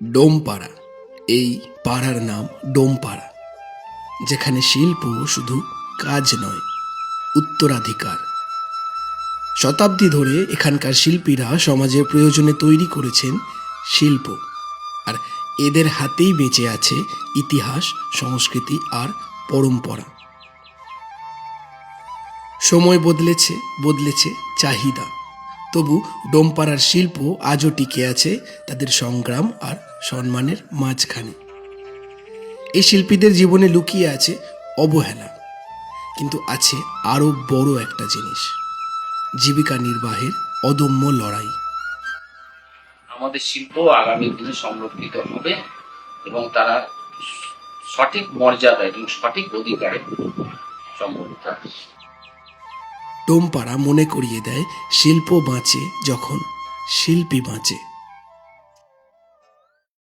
ডোমপাড়া, এই পাড়ার নাম ডোমপাড়া, যেখানে শিল্প শুধু কাজ নয়, উত্তরাধিকার। শতাব্দী ধরে এখানকার শিল্পীরা সমাজের প্রয়োজনে তৈরি করেছেন শিল্প, আর এদের হাতেই বেঁচে আছে ইতিহাস, সংস্কৃতি আর পরম্পরা। সময় বদলেছে, বদলেছে চাহিদা, তবু ডোমপাড়ার শিল্প আজও টিকে আছে তাদের সংগ্রাম আর সম্মানের মাঝখানে। এই শিল্পীদের জীবনে লুকিয়ে আছে অবহেলা, কিন্তু আছে আরও বড় একটা জিনিস, জীবিকা নির্বাহের অদম্য লড়াই। আমাদের শিল্প আগামী দিনে সংরক্ষিত হবে এবং তারা সঠিক মর্যাদা এবং সঠিক অধিকারে সম্বলিত হবে। ডোমপাড়া মনে করিয়ে দেয়, শিল্প বাঁচে যখন শিল্পী বাঁচে।